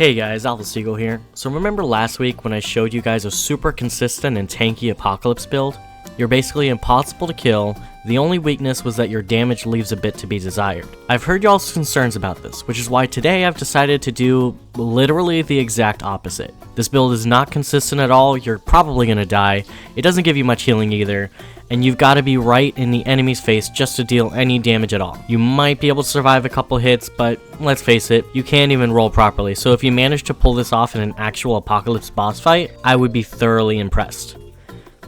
Hey guys, Alpha Seagull here. So remember last week when I showed you guys a super consistent and tanky Apocalypse build? You're basically impossible to kill, the only weakness was that your damage leaves a bit to be desired. I've heard y'all's concerns about this, which is why today I've decided to do literally the exact opposite. This build is not consistent at all, you're probably gonna die, it doesn't give you much healing either, and you've got to be right in the enemy's face just to deal any damage at all. You might be able to survive a couple hits, but let's face it, you can't even roll properly, so if you manage to pull this off in an actual Apocalypse boss fight, I would be thoroughly impressed.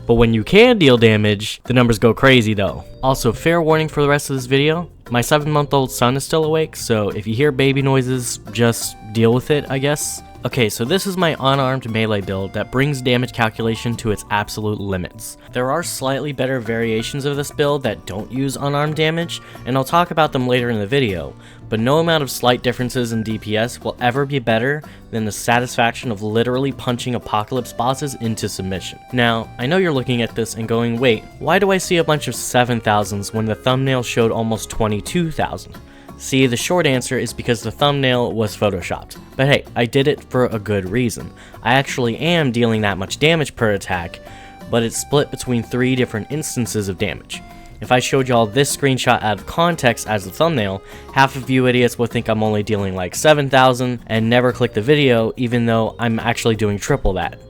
But when you can deal damage, the numbers go crazy though. Also, fair warning for the rest of this video, my 7-month-old son is still awake, so if you hear baby noises, just deal with it, I guess. Okay, so this is my unarmed melee build that brings damage calculation to its absolute limits. There are slightly better variations of this build that don't use unarmed damage, and I'll talk about them later in the video, but no amount of slight differences in DPS will ever be better than the satisfaction of literally punching Apocalypse bosses into submission. Now, I know you're looking at this and going, wait, why do I see a bunch of 7,000s when the thumbnail showed almost 22,000? See, the short answer is because the thumbnail was photoshopped. But hey, I did it for a good reason. I actually am dealing that much damage per attack, but it's split between 3 different instances of damage. If I showed y'all this screenshot out of context as the thumbnail, half of you idiots would think I'm only dealing like 7,000 and never click the video even though I'm actually doing triple that.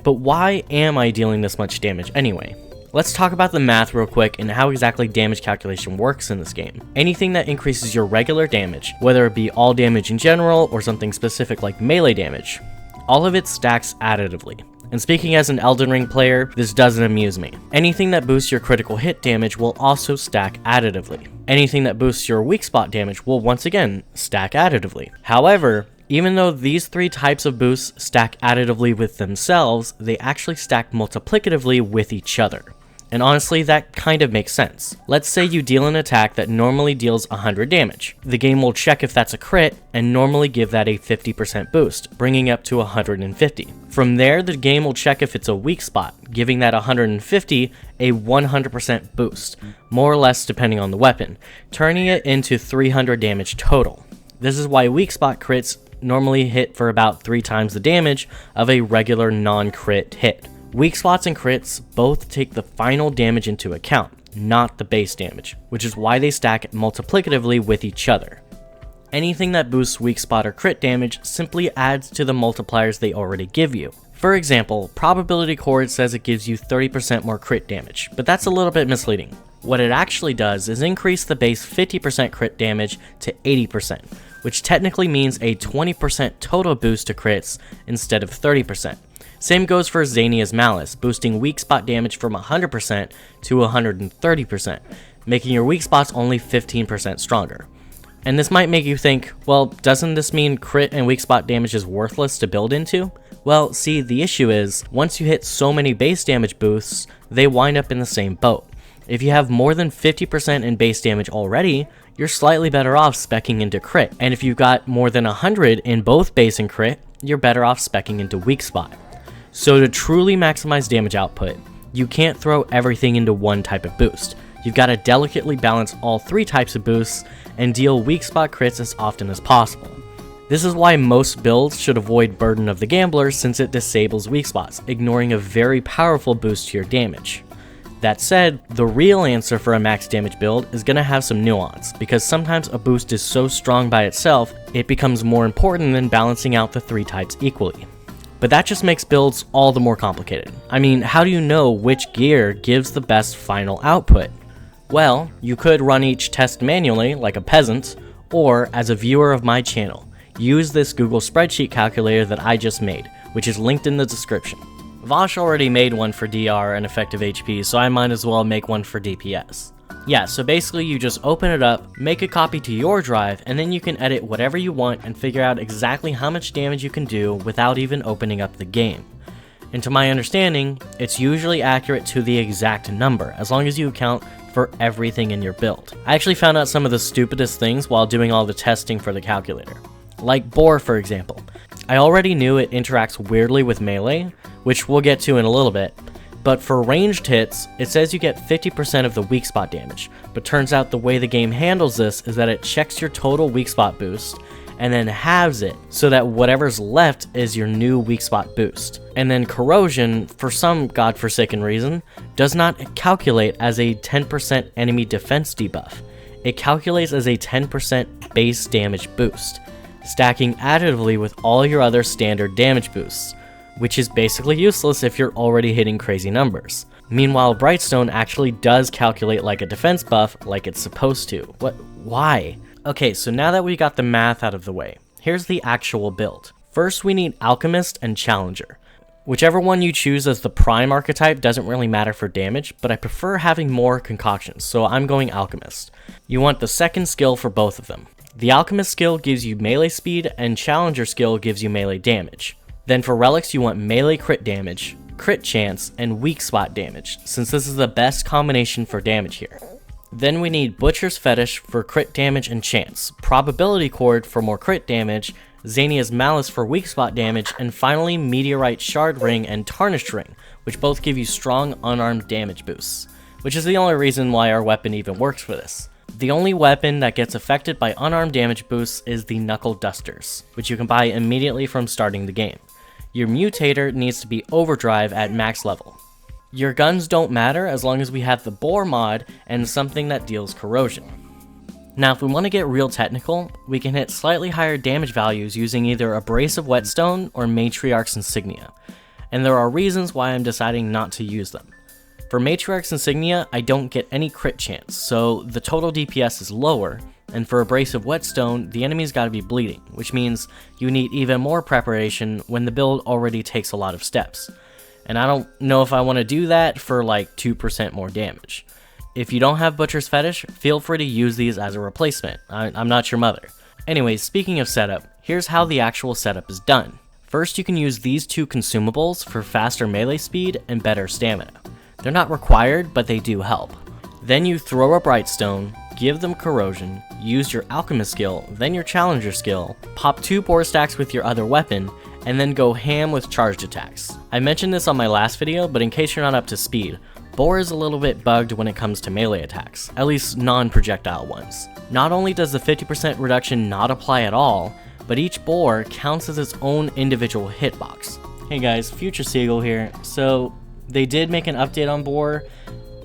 But why am I dealing this much damage anyway? Let's talk about the math real quick and how exactly damage calculation works in this game. Anything that increases your regular damage, whether it be all damage in general or something specific like melee damage, all of it stacks additively. And speaking as an Elden Ring player, this doesn't amuse me. Anything that boosts your critical hit damage will also stack additively. Anything that boosts your weak spot damage will once again stack additively. However, even though these 3 types of boosts stack additively with themselves, they actually stack multiplicatively with each other. And honestly, that kind of makes sense. Let's say you deal an attack that normally deals 100 damage. The game will check if that's a crit and normally give that a 50% boost, bringing up to 150. From there, the game will check if it's a weak spot, giving that 150 a 100% boost, more or less depending on the weapon, turning it into 300 damage total. This is why weak spot crits normally hit for about 3 times the damage of a regular non-crit hit. Weak spots and crits both take the final damage into account, not the base damage, which is why they stack multiplicatively with each other. Anything that boosts weak spot or crit damage simply adds to the multipliers they already give you. For example, Probability Chord says it gives you 30% more crit damage, but that's a little bit misleading. What it actually does is increase the base 50% crit damage to 80%, which technically means a 20% total boost to crits instead of 30%. Same goes for Xania's Malice, boosting weak spot damage from 100% to 130%, making your weak spots only 15% stronger. And this might make you think, well, doesn't this mean crit and weak spot damage is worthless to build into? Well, see, the issue is, once you hit so many base damage boosts, they wind up in the same boat. If you have more than 50% in base damage already, you're slightly better off speccing into crit, and if you've got more than 100 in both base and crit, you're better off speccing into weak spot. So to truly maximize damage output, you can't throw everything into one type of boost. You've got to delicately balance all 3 types of boosts and deal weak spot crits as often as possible. This is why most builds should avoid Burden of the Gambler since it disables weak spots, ignoring a very powerful boost to your damage. That said, the real answer for a max damage build is going to have some nuance, because sometimes a boost is so strong by itself, it becomes more important than balancing out the 3 types equally. But that just makes builds all the more complicated. I mean, how do you know which gear gives the best final output? Well, you could run each test manually, like a peasant, or as a viewer of my channel, use this Google spreadsheet calculator that I just made, which is linked in the description. Vosh already made one for DR and effective HP, so I might as well make one for DPS. Yeah, so basically you just open it up, make a copy to your drive, and then you can edit whatever you want and figure out exactly how much damage you can do without even opening up the game. And to my understanding, it's usually accurate to the exact number, as long as you account for everything in your build. I actually found out some of the stupidest things while doing all the testing for the calculator. Like Boar, for example. I already knew it interacts weirdly with melee, which we'll get to in a little bit, but for ranged hits, it says you get 50% of the weak spot damage, but turns out the way the game handles this is that it checks your total weak spot boost, and then halves it so that whatever's left is your new weak spot boost. And then corrosion, for some godforsaken reason, does not calculate as a 10% enemy defense debuff. It calculates as a 10% base damage boost, stacking additively with all your other standard damage boosts, which is basically useless if you're already hitting crazy numbers. Meanwhile, Brightstone actually does calculate like a defense buff like it's supposed to. Why? Okay, so now that we got the math out of the way, here's the actual build. First, we need Alchemist and Challenger. Whichever one you choose as the prime archetype doesn't really matter for damage, but I prefer having more concoctions, so I'm going Alchemist. You want the second skill for both of them. The Alchemist skill gives you melee speed, and Challenger skill gives you melee damage. Then for relics, you want melee crit damage, crit chance, and weak spot damage, since this is the best combination for damage here. Then we need Butcher's Fetish for crit damage and chance, Probability Cord for more crit damage, Xania's Malice for weak spot damage, and finally Meteorite Shard Ring and Tarnished Ring, which both give you strong unarmed damage boosts, which is the only reason why our weapon even works for this. The only weapon that gets affected by unarmed damage boosts is the Knuckle Dusters, which you can buy immediately from starting the game. Your Mutator needs to be Overdrive at max level. Your guns don't matter as long as we have the Bore mod and something that deals corrosion. Now if we want to get real technical, we can hit slightly higher damage values using either Abrasive Whetstone or Matriarch's Insignia, and there are reasons why I'm deciding not to use them. For Matriarch's Insignia, I don't get any crit chance, so the total DPS is lower, and for Abrasive Whetstone, the enemy's gotta be bleeding, which means you need even more preparation when the build already takes a lot of steps. And I don't know if I want to do that for like 2% more damage. If you don't have Butcher's Fetish, feel free to use these as a replacement. I'm not your mother. Anyways, speaking of setup, here's how the actual setup is done. First, you can use these two consumables for faster melee speed and better stamina. They're not required, but they do help. Then you throw a Brightstone, give them corrosion, use your Alchemist skill, then your Challenger skill, pop 2 Bore stacks with your other weapon, and then go ham with charged attacks. I mentioned this on my last video, but in case you're not up to speed, Bore is a little bit bugged when it comes to melee attacks, at least non-projectile ones. Not only does the 50% reduction not apply at all, but each Bore counts as its own individual hitbox. Hey guys, Future Seagull here. So they did make an update on Bore.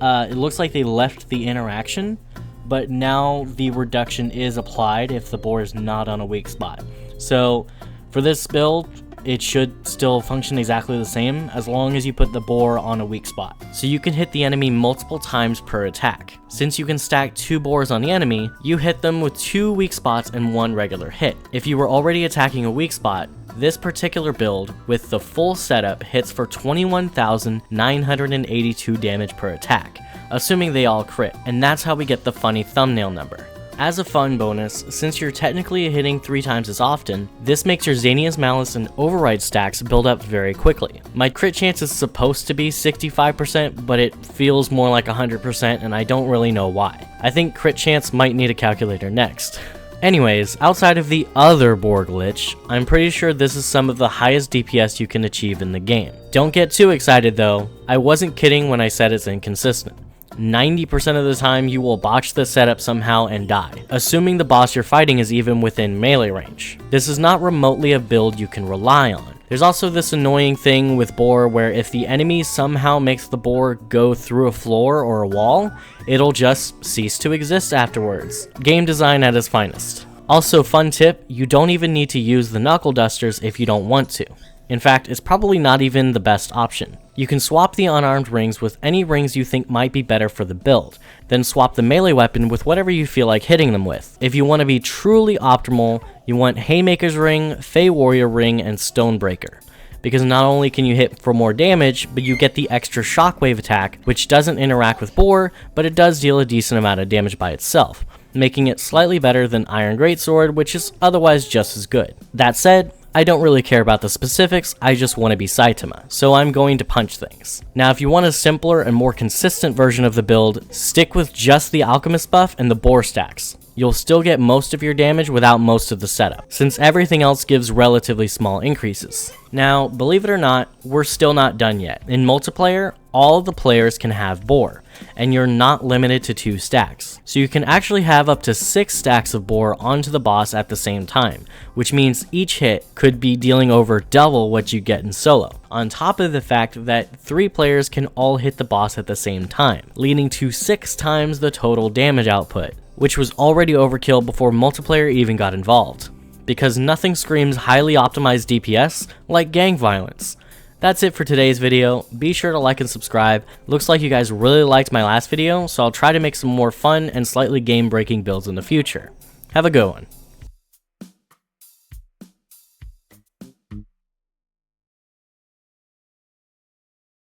It looks like they left the interaction, but now the reduction is applied if the Bore is not on a weak spot. So for this build, it should still function exactly the same as long as you put the Bore on a weak spot. So you can hit the enemy multiple times per attack. Since you can stack 2 Bores on the enemy, you hit them with 2 weak spots and 1 regular hit. If you were already attacking a weak spot, this particular build with the full setup hits for 21,982 damage per attack, assuming they all crit, and that's how we get the funny thumbnail number. As a fun bonus, since you're technically hitting 3 times as often, this makes your Xania's Malice and Override stacks build up very quickly. My crit chance is supposed to be 65%, but it feels more like 100% and I don't really know why. I think crit chance might need a calculator next. Anyways, outside of the other Bore glitch, I'm pretty sure this is some of the highest DPS you can achieve in the game. Don't get too excited though, I wasn't kidding when I said it's inconsistent. 90% of the time you will botch the setup somehow and die, assuming the boss you're fighting is even within melee range. This is not remotely a build you can rely on. There's also this annoying thing with Bore where if the enemy somehow makes the Bore go through a floor or a wall, it'll just cease to exist afterwards. Game design at its finest. Also, fun tip, you don't even need to use the Knuckle Dusters if you don't want to. In fact, it's probably not even the best option. You can swap the unarmed rings with any rings you think might be better for the build, then swap the melee weapon with whatever you feel like hitting them with. If you want to be truly optimal, you want Haymaker's Ring, Fey Warrior Ring, and Stonebreaker, because not only can you hit for more damage, but you get the extra shockwave attack, which doesn't interact with Bore, but it does deal a decent amount of damage by itself, making it slightly better than Iron Greatsword, which is otherwise just as good. That said, I don't really care about the specifics, I just want to be Saitama, so I'm going to punch things. Now if you want a simpler and more consistent version of the build, stick with just the Alchemist buff and the Bore stacks. You'll still get most of your damage without most of the setup, since everything else gives relatively small increases. Now, believe it or not, we're still not done yet. In multiplayer, all of the players can have Bore, and you're not limited to 2 stacks. So you can actually have up to 6 stacks of boar onto the boss at the same time, which means each hit could be dealing over double what you get in solo. On top of the fact that 3 players can all hit the boss at the same time, leading to 6 times the total damage output, which was already overkill before multiplayer even got involved. Because nothing screams highly optimized DPS like gang violence. That's it for today's video. Be sure to like and subscribe. Looks like you guys really liked my last video, so I'll try to make some more fun and slightly game-breaking builds in the future. Have a good one.